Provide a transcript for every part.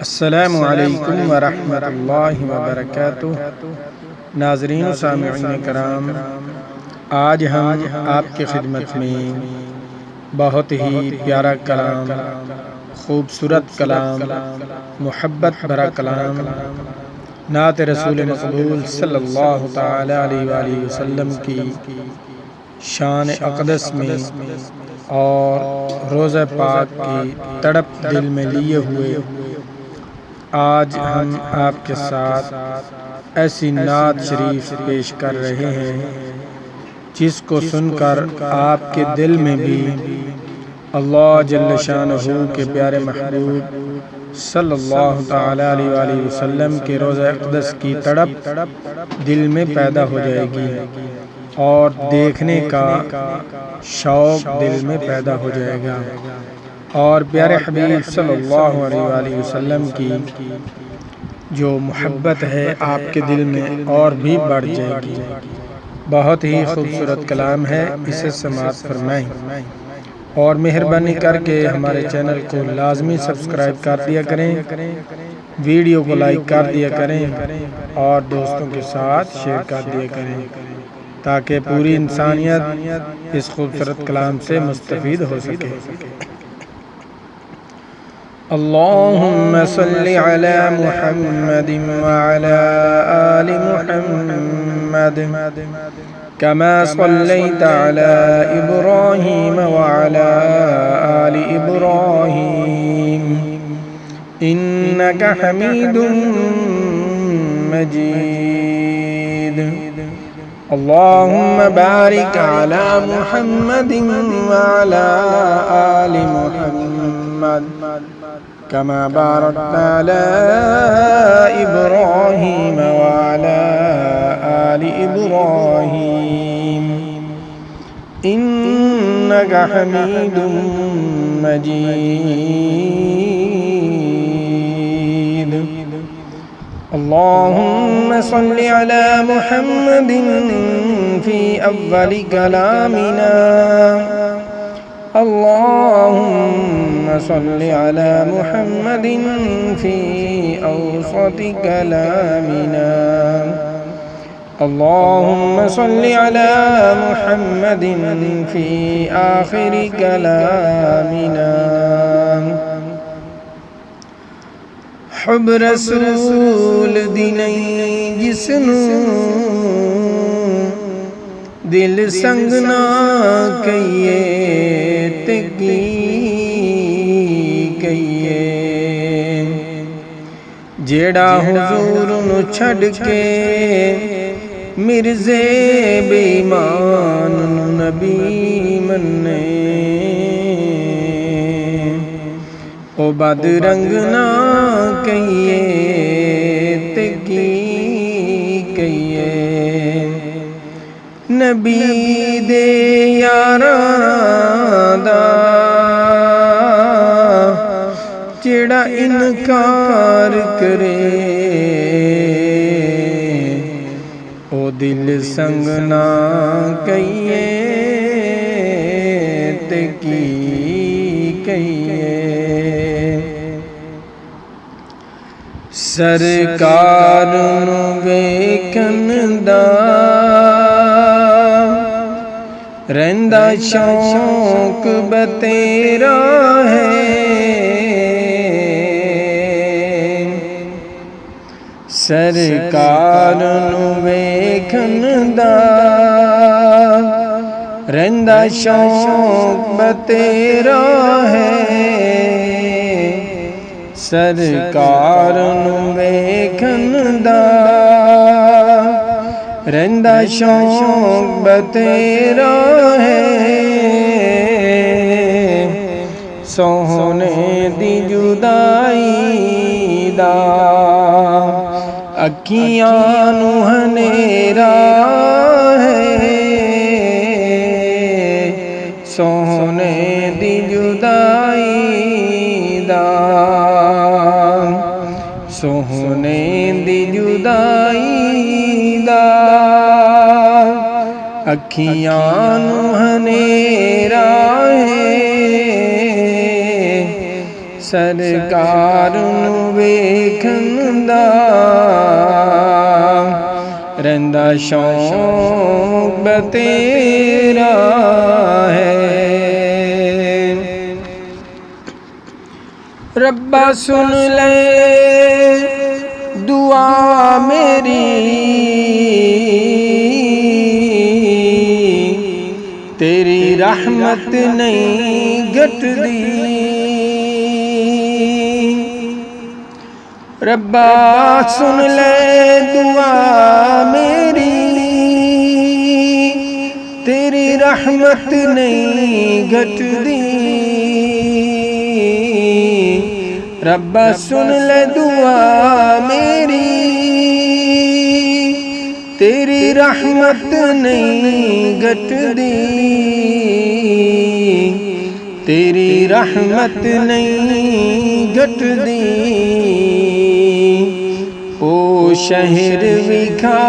अस्सलामु अलैकुम वरहमतुल्लाहि वबरकातुह। नाज़रीन व सामिईन कराम, आज हम आपकी खिदमत में बहुत ही प्यारा कलाम, खूबसूरत कलाम, मोहब्बत भरा कलाम नात रसूल मक़बूल सल्लल्लाहु तआला अलैहि वसल्लम की शान अक़दस में और रोज़ा पाक की तड़प दिल में लिए हुए आज हम आपके साथ ऐसी नात शरीफ पेश कर रहे हैं जिसको सुनकर आपके दिल में भी अल्लाह जल्ल शानहू के प्यारे महबूब सल्लल्लाहु तआला अलैहि वसल्लम के रोज़ा अक़दस की तड़प दिल में पैदा हो जाएगी और देखने का शौक़ दिल में पैदा हो जाएगा और प्यारे हबीब सल्लल्लाहु अलैहि वसल्लम की जो मोहब्बत है आपके दिल में और भी बढ़ जाएगी। बहुत ही खूबसूरत कलाम है, इसे समाअत फरमाएं और मेहरबानी करके हमारे चैनल को लाजमी सब्सक्राइब कर दिया करें, वीडियो को लाइक कर दिया करें और दोस्तों के साथ शेयर कर दिया करें ताकि पूरी इंसानियत इस खूबसूरत कलाम से मुस्तफ़ीद हो सके। अल्लाहुम्मा सल्लि अला मुहम्मदिन व अला आलि मुहम्मद कमा सल्लैता अला इब्राहीम व अला आलि इब्राहीम इन्नका हमीदुम मजीद। अल्लाहुम्मा बारिक अला मुहम्मदिन व अला आलि मुहम्मद कमा बारकता अला इब्राहीम व अला आलि इब्राहीम इन्नका हमीदुम मजीद। अल्लाहुम्मा सल्लि अला मुहम्मदिन फी अव्वलि कलामिना अल्लाहुम्मा सल्लि अला मुहम्मदिन फी औसति कलामिना अल्लाहुम्मा सल्लि अला मुहम्मदिन फी आखिरि कलामिना। हुब रसूल दी नहीं जिसनू दिल संग ना कहिए ते की कहिए, जेड़ा हुजूर नू छड़ के मिर्ज़े बेईमान नू नबी मन्ने, ओ बदरंग ना कहिए ते की कहिए, नबी दे यारां दा जेड़ा इनकार करे ओ दिल संग ना कहिए ते की कहिए। सरकार नू वेखन दा रहिंदा शौक बतेरा है, सरकार नू वेखन दा रहिंदा शौक बतेरा है, सरकार नू वेखन दा रहिंदा शौक बतेरा है, सोहने दी जुदाई दा अखियां नू हनेरा है, सोहने दी जुदाई दा सोहने दी जुदाई दा अखियां नू हनेरा है, सरकार नू वेखदा रहिंदा शौक बतेरा है। रब्बा सुन ले दुआ मेरी, तेरी रहमत नहीं घटदी। रब्बा सुन ले दुआ मेरी, तेरी रहमत नहीं घटदी। रब्बा सुन ले दुआ मेरी, तेरी रहमत नहीं घटदी। तेरी रहमत नहीं घटदी। ओ शहर विखा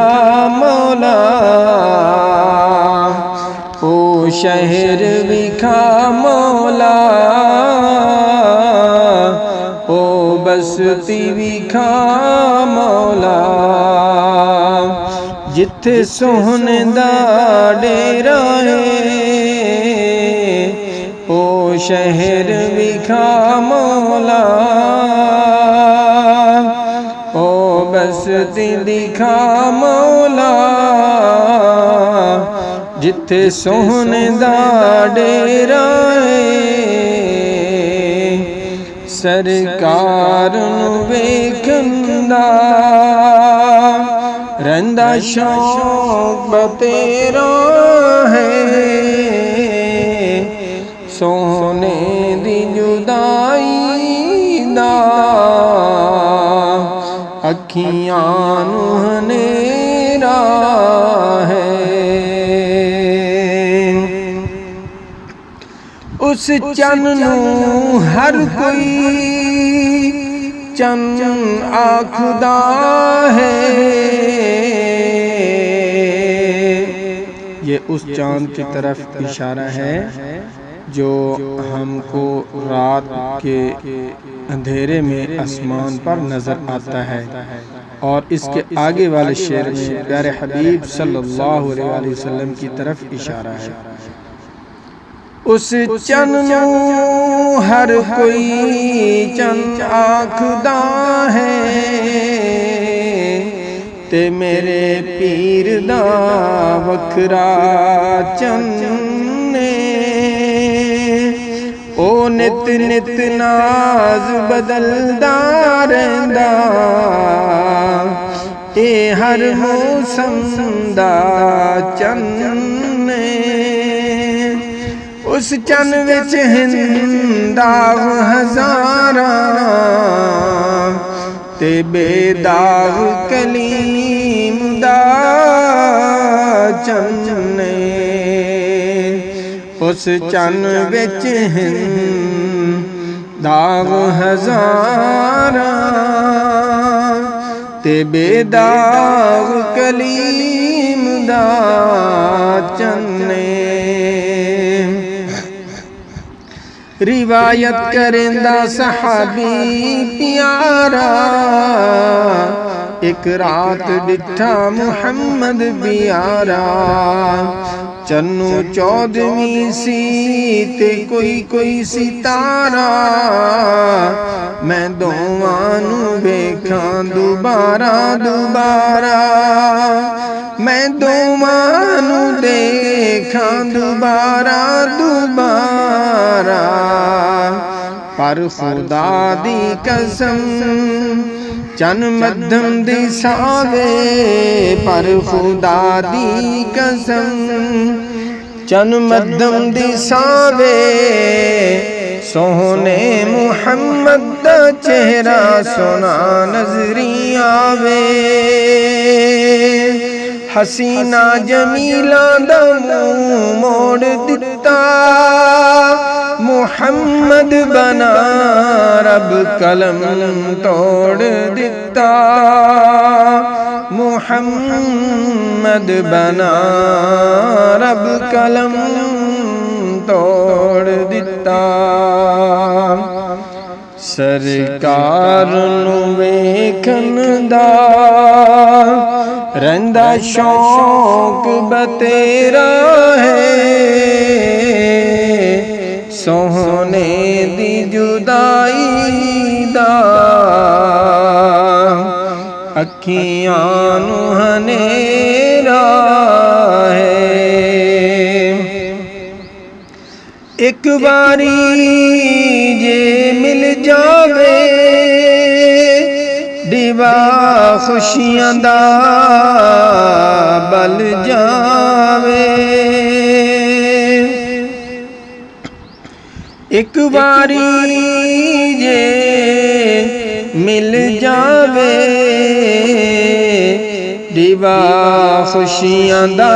मौला, ओ शहर विखा मौला, ओ बस्ती विखा मौला, जिथे सोहने दा डेरा है। ओ शहर विखा मौला, ओ बस्ती दिखा मौला, जिथे सोहने दा डेरा है। सरकार नू वेखदा रहिंदा शौक बतेरा है। सोने दी जुदाई दा अखियां नू हनेरा है। उस चन नू हर कोई चन आखदा है। ये उस चाँद की तरफ इशारा है जो हमको रात के अंधेरे में आसमान पर नजर आता है। और इसके आगे वाले शेर में प्यारे हबीब सल्लल्लाहु अलैहि वसल्लम की तरफ इशारा है। उस चन नू हर कोई चन आखदा है, ते मेरे पीर दा वखरा चन ने। ओ नित नित नाज बदलदा रहिंदा, ए हर मौसम दा चन ने। उस चन विच हिंदाग हजारा, ते बेदाग कलीम दा चन ने। उस चन विच हिंदाग हजारा, ते बेदाग कलीम दा चन ने। रिवायत करेंदा सहाबी प्यारा, एक रात डिठा मुहम्मद प्यारा। चन्नू 14वीं सी ते कोई कोई सितारा, मैं दोवां नू वेखां दुबारा दुबारा। मैं दोवां नू देखां दुबारा दुबारा। पर खुदा दी कसम चन मध्यम दिसावे, पर खुदा दी कसम चन मध्यम दिसावे। सोहने मुहम्मद दा चेहरा सोना नजरी आवे। हसीना जमीला दा मुंह मोड़ दिता, मुहम्मद बना रब कलम तोड़ दिता। मुहम्मद बना रब कलम तोड़ दिता। ਸਰਕਾਰ ਨੂੰ ਵੇਖਣ ਦਾ ਰਹਿੰਦਾ ਸ਼ੌਕ ਬਤੇਰਾ ਹੈ, ਸੋਹਣੇ ਦੀ ਜੁਦਾਈ ਦਾ ਅੱਖੀਆਂ ਨੂੰ ਹਨੇਰਾ ਹੈ। ਇੱਕ ਵਾਰੀ ਜੇ ਮਿਲ ਜਾਵੇ ਦੀਵਾ ਖੁਸ਼ੀਆਂ ਦਾ ਬਲ ਜਾਵੇ, ਇੱਕ ਵਾਰੀ ਜੇ ਮਿਲ ਜਾਵੇ ਦੀਵਾ ਖੁਸ਼ੀਆਂ ਦਾ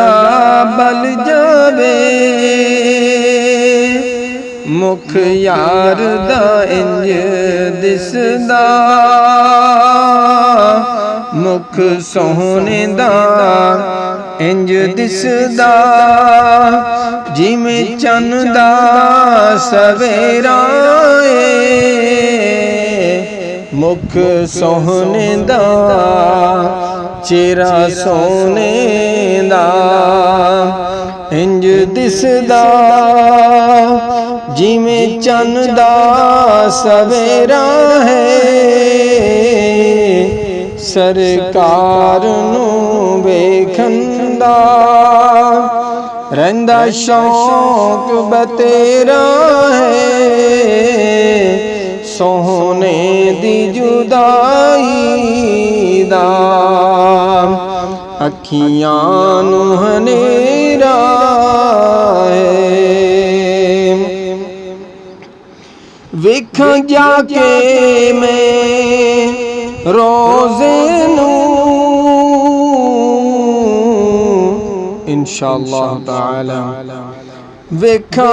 ਬਲ ਜਾਵੇ, ਮੁਖ ਯਾਰ ਦਾ ਇੰਜ ਦਿਸਦਾ ਮੁਖ ਸੋਹਣੇ ਦਾ ਇੰਜ ਦਿਸਦਾ, ਜਿਵੇਂ ਚੰਨ ਦਾ ਸਵੇਰਾ ਏ, ਮੁਖ ਸੋਹਣੇ ਦਾ ਚਿਹਰਾ ਸੋਹਣੇ ਦਾ ਇੰਜ ਦਿਸਦਾ, ਜਿਵੇਂ ਚੰਨ ਦਾ ਸਵੇਰਾ ਹੈ। ਸਰਕਾਰ ਨੂੰ ਵੇਖਣ ਦਾ ਰਹਿੰਦਾ ਸ਼ੌਕ ਬਤੇਰਾ ਹੈ, ਸੋਹਣੇ ਦੀ ਜੁਦਾਈ ਦਾ ਅੱਖੀਆਂ ਨੂੰ ਹਨੇਰਾ ਹੈ। ਵੇਖਾਂ ਜਾ ਕੇ ਮੈਂ ਰੋਜ਼ੇ ਨੂੰ ਇੰਸ਼ਾ ਅੱਲਾਹ ਤਾਲਾ, ਵੇਖਾਂ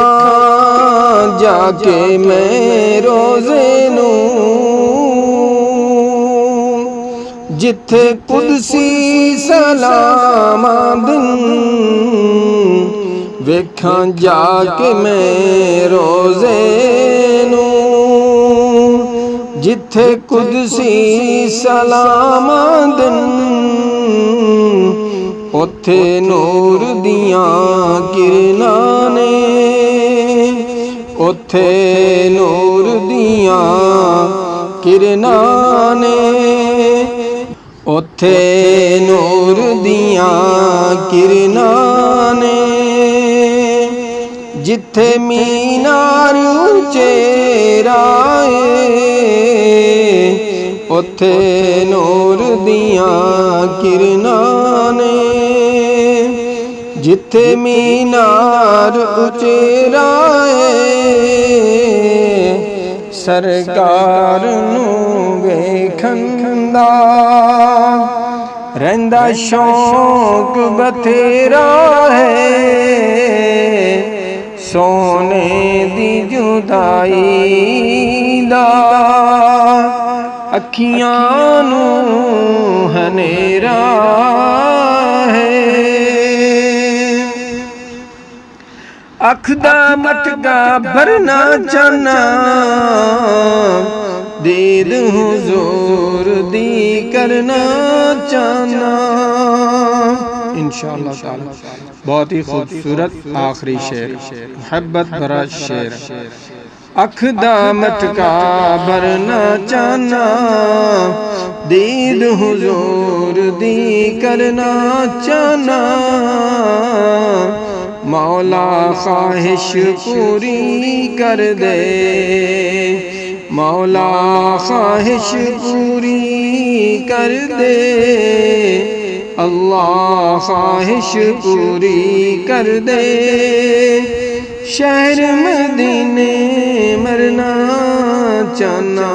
ਜਾ ਕੇ ਮੈਂ ਰੋਜ਼ੇ ਨੂੰ ਜਿੱਥੇ ਕੁਦਸੀ ਸਲਾਮਾਂ ਦਿਨ, ਵੇਖਾਂ ਜਾ ਕੇ ਮੈਂ ਰੋਜ਼ੇ ਨੂੰ ਜਿੱਥੇ ਕੁਦਸੀ ਸਲਾਮਾਂ ਦਿਨ, ਉੱਥੇ ਨੂਰ ਦੀਆਂ ਕਿਰਨਾਂ ਨੇ, ਉੱਥੇ ਨੂਰ ਦੀਆਂ ਕਿਰਨਾਂ ਨੇ, ਉੱਥੇ ਨੂਰ ਦੀਆਂ ਕਿਰਨਾਂ ਨੇ, ਜਿੱਥੇ ਮੀਨਾਰ ਉਚੇਰਾ ਏ, ਉੱਥੇ ਨੂਰ ਦੀਆਂ ਕਿਰਨਾਂ ਨੇ, ਜਿੱਥੇ ਮੀਨਾਰ ਉਚੇਰਾ ਏ। ਸਰਕਾਰ ਨੂੰ ਵੇਖਣ ਦਾ ਰਹਿੰਦਾ ਸ਼ੌਕ ਬਥੇਰਾ ਹੈ, ਸੋਹਣੇ ਦੀ ਜੁਦਾਈ ਦਾ ਅੱਖੀਆਂ ਨੂੰ ਹਨੇਰਾ ਹੈ। ਅੱਖ ਦਾ ਮਟਕਾ ਭਰਨਾ ਚਾਹਨਾ, ਦੀਦ हुजूर दी करना चाहना। इंशाअल्लाह ताला बहुत ही खूबसूरत आखिरी शेर, मोहब्बत भरा शेर। अख दा मटका भरना चाहना, दीद हुजूर दी करना चाहना। मौला ख्वाहिश पूरी कर दे, मौला ख्वाहिश पूरी कर दे, अल्लाह ख्वाहिश पूरी कर दे। शहर मदीने मरना चाहना,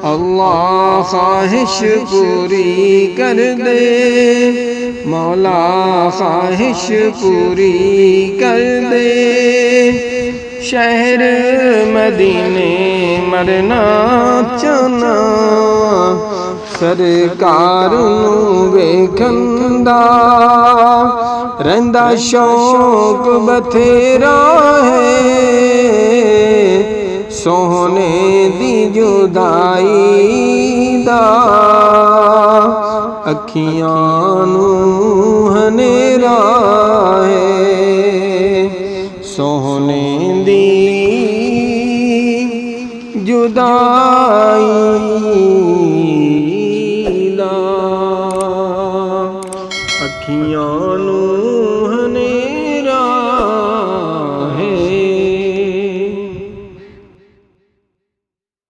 अल्लाह ख्वाहिश पूरी कर दे, मौला ख्वाहिश पूरी कर दे। शहर मदीने मरना चाहना, सरकार नूं वेखण दा रहिंदा शौक बथेरा है। सोहने दी जुदाई दा अखियां नूं हनेरा है। सोहने दी जुदाई दा अखियां नूं हनेरा